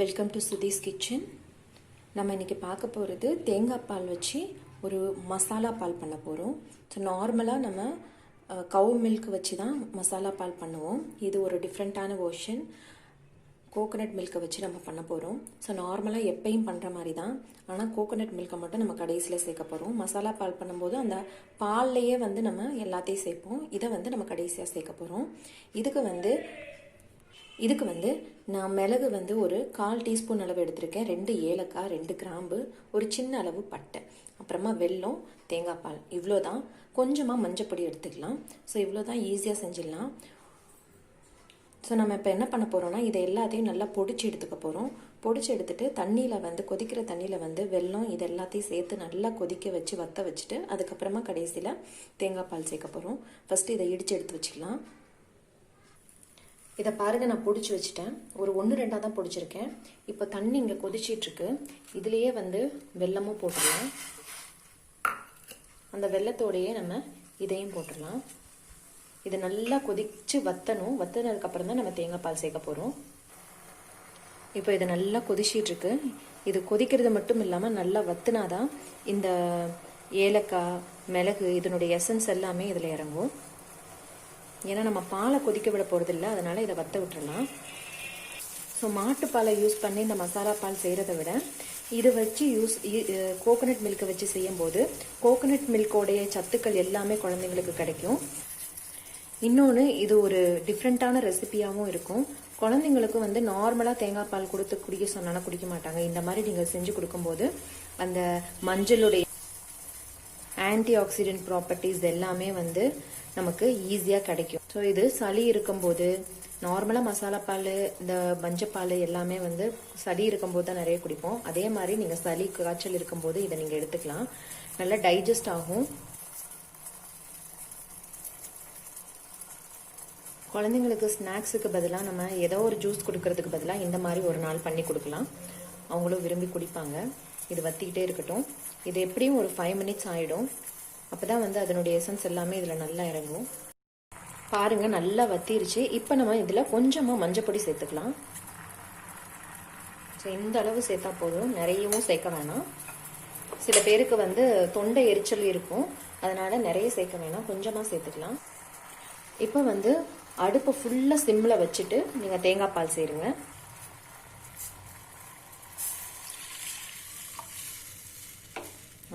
Welcome to Sudhi's kitchen. நம்ம இன்றைக்கி பார்க்க போகிறது தேங்காய் பால் வச்சு ஒரு மசாலா பால் பண்ண போகிறோம். ஸோ நார்மலாக நம்ம கவு மில்க் வச்சு தான் மசாலா பால் பண்ணுவோம். இது ஒரு டிஃப்ரெண்ட்டான வேர்ஷன். கோகோனட் மில்க்கை வச்சு நம்ம பண்ண போகிறோம். ஸோ நார்மலாக எப்பயும் பண்ணுற மாதிரி தான், ஆனால் கோகோனட் மில்க்கை மட்டும் நம்ம கடைசியில் சேர்க்க போகிறோம். மசாலா பால் பண்ணும்போது அந்த பால்லையே நம்ம எல்லாத்தையும் சேர்ப்போம். இதை நம்ம கடைசியாக சேர்க்க போகிறோம். இதுக்கு நான் மிளகு ஒரு 1/4 டீஸ்பூன் அளவு எடுத்திருக்கேன். 2 ஏலக்காய், 2 கிராம்பு, ஒரு சின்ன அளவு பட்டை, அப்புறமா வெல்லம், தேங்காய் பால், இவ்வளோ தான். கொஞ்சமாக மஞ்சப்பொடி எடுத்துக்கலாம். ஸோ இவ்வளோ தான், ஈஸியாக செஞ்சிடலாம். ஸோ நம்ம இப்போ என்ன பண்ண போகிறோம்னா, இதை எல்லாத்தையும் நல்லா பொடிச்சு எடுத்துக்க போகிறோம். பொடிச்சு எடுத்துட்டு தண்ணியில் கொதிக்கிற தண்ணியில் வெல்லம் இது எல்லாத்தையும் சேர்த்து நல்லா கொதிக்க வச்சு வற்ற வச்சுட்டு அதுக்கப்புறமா கடைசியில் தேங்காய் பால் சேர்க்க போகிறோம். ஃபஸ்ட்டு இதை இடித்து எடுத்து வச்சுக்கலாம். இதை பாருங்கள், நான் பொடிச்சு வச்சுட்டேன். ஒரு 1-2 தான் பொடிச்சிருக்கேன். இப்போ தண்ணி இங்கே கொதிச்சிட்ருக்கு. இதுலேயே வெல்லமும் போட்டுடலாம். அந்த வெல்லத்தோடையே நம்ம இதையும் போட்டுடலாம். இதை நல்லா கொதிச்சு வற்றணும். வற்றினதுக்கப்புறம் தான் நம்ம தேங்காய் பால் சேர்க்க போகிறோம். இப்போ இது நல்லா கொதிச்சிட்ருக்கு. இது கொதிக்கிறது மட்டும் இல்லாமல் நல்லா வற்றினாதான் இந்த ஏலக்காய், மிளகு இதனுடைய எசன்ஸ் எல்லாமே இதில் இறங்கும். ஏன்னா நம்ம பாலை கொதிக்க விட போகிறதில்ல, அதனால் இதை வற்ற விட்டுறலாம். ஸோ மாட்டுப்பாலை யூஸ் பண்ணி இந்த மசாலா பால் செய்கிறத விட இதை வச்சு கோகோனட் மில்க்கை வச்சு செய்யும்போது கோகோனட் மில்கோடைய சத்துக்கள் எல்லாமே குழந்தைங்களுக்கு கிடைக்கும். இன்னொன்று, இது ஒரு டிஃப்ரெண்ட்டான ரெசிபியாகவும் இருக்கும். குழந்தைங்களுக்கு நார்மலாக தேங்காய் பால் கொடுத்து குடிக்க சொன்னாலும் குடிக்க மாட்டாங்க. இந்த மாதிரி நீங்கள் செஞ்சு கொடுக்கும்போது அந்த மஞ்சளுடைய ஆன்டி ஆக்சிடென்ட் ப்ராப்பர்ட்டிஸ் எல்லாமே நமக்கு ஈஸியாக கிடைக்கும். ஸோ இது சளி இருக்கும்போது, நார்மலாக மசாலா பால், இந்த மஞ்சப்பால் எல்லாமே சளி இருக்கும்போது தான் நிறைய குடிப்போம். அதே மாதிரி நீங்கள் சளி காய்ச்சல் இருக்கும்போது இதை நீங்கள் எடுத்துக்கலாம். நல்லா டைஜஸ்ட் ஆகும். குழந்தைங்களுக்கு ஸ்நாக்ஸுக்கு பதிலாக நம்ம ஏதோ ஒரு ஜூஸ் கொடுக்கறதுக்கு பதிலாக இந்த மாதிரி ஒரு நாள் பண்ணி கொடுக்கலாம். அவங்களும் விரும்பி குடிப்பாங்க. இது வற்றிக்கிட்டே இருக்கட்டும். இது எப்படியும் ஒரு 5 மினிட்ஸ் ஆகிடும். அப்போ தான் அதனுடைய எசன்ஸ் எல்லாமே இதில் நல்லா இறங்கும். பாருங்கள், நல்லா வத்திருச்சு. இப்போ நம்ம இதில் கொஞ்சமாக மஞ்சப்பொடி சேர்த்துக்கலாம். ஸோ இந்த அளவு சேர்த்தா போதும், நிறையவும் சேர்க்க வேணாம். சில பேருக்கு தொண்டை எரிச்சல் இருக்கும், அதனால் நிறைய சேர்க்க வேணாம், கொஞ்சமாக சேர்த்துக்கலாம். இப்போ அடுப்பை ஃபுல்லாக சிம்மில் வச்சுட்டு நீங்கள் தேங்காய் பால் சேருங்க.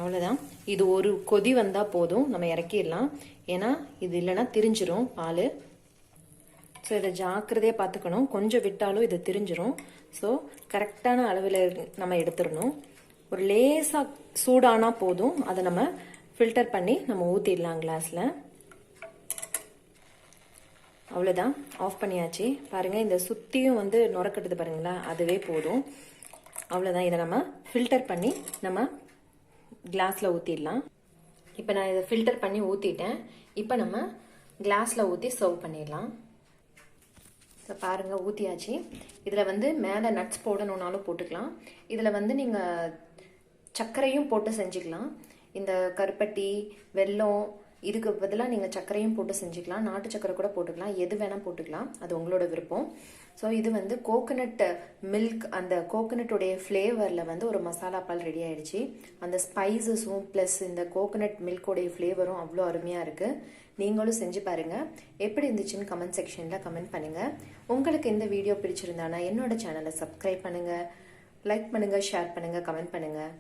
அவ்வளோதான். இது ஒரு கொதி வந்தால் போதும், நம்ம இறக்கிடலாம். ஏன்னா இது இல்லைன்னா திரிஞ்சிரும் பால். ஸோ இதை ஜாக்கிரதையாக பார்த்துக்கணும். கொஞ்சம் விட்டாலும் இது திரிஞ்சிரும். ஸோ கரெக்டான அளவில் நம்ம எடுத்துடணும். ஒரு லேசாக சூடானா போதும், அதை நம்ம ஃபில்டர் பண்ணி நம்ம ஊற்றிடலாம் கிளாஸில். அவ்வளோதான், ஆஃப் பண்ணியாச்சு. பாருங்கள், இந்த சுற்றியும் நுரக்கட்டுது பாருங்களா, அதுவே போதும். அவ்வளோதான். இதை நம்ம ஃபில்டர் பண்ணி நம்ம கிளாஸில் ஊற்றிடலாம். இப்போ நான் இதை ஃபில்டர் பண்ணி ஊற்றிட்டேன். இப்போ நம்ம கிளாஸில் ஊற்றி சர்வ் பண்ணிடலாம். ஸோ பாருங்கள், ஊற்றியாச்சு. இதில் மேலே நட்ஸ் போடணுன்னாலும் போட்டுக்கலாம். இதில் நீங்கள் சர்க்கரையும் போட்டு செஞ்சுக்கலாம். இந்த கருப்பட்டி, வெல்லம் இதுக்கு பதிலாக நீங்கள் சர்க்கரையும் போட்டு செஞ்சுக்கலாம். நாட்டு சர்க்கரை கூட போட்டுக்கலாம், எது வேணால் போட்டுக்கலாம், அது உங்களோட விருப்பம். ஸோ இது கோகோனட் மில்க், அந்த கோகோனட்டுடைய ஃப்ளேவரில் ஒரு மசாலா பால் ரெடி ஆகிடுச்சு. அந்த ஸ்பைசஸும் ப்ளஸ் இந்த கோகோனட் மில்கோடைய ஃப்ளேவரும் அவ்வளோ அருமையாக இருக்குது. நீங்களும் செஞ்சு பாருங்கள். எப்படி இருந்துச்சுன்னு கமெண்ட் செக்ஷனில் கமெண்ட் பண்ணுங்கள். உங்களுக்கு இந்த வீடியோ பிடிச்சிருந்தானா என்னோட சேனலை சப்ஸ்கிரைப் பண்ணுங்கள், லைக் பண்ணுங்கள், ஷேர் பண்ணுங்கள், கமெண்ட் பண்ணுங்கள்.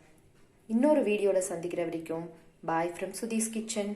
இன்னொரு வீடியோவில் சந்திக்கிற வரைக்கும் பாய் ஃப்ரம் சுதீஸ் கிச்சன்.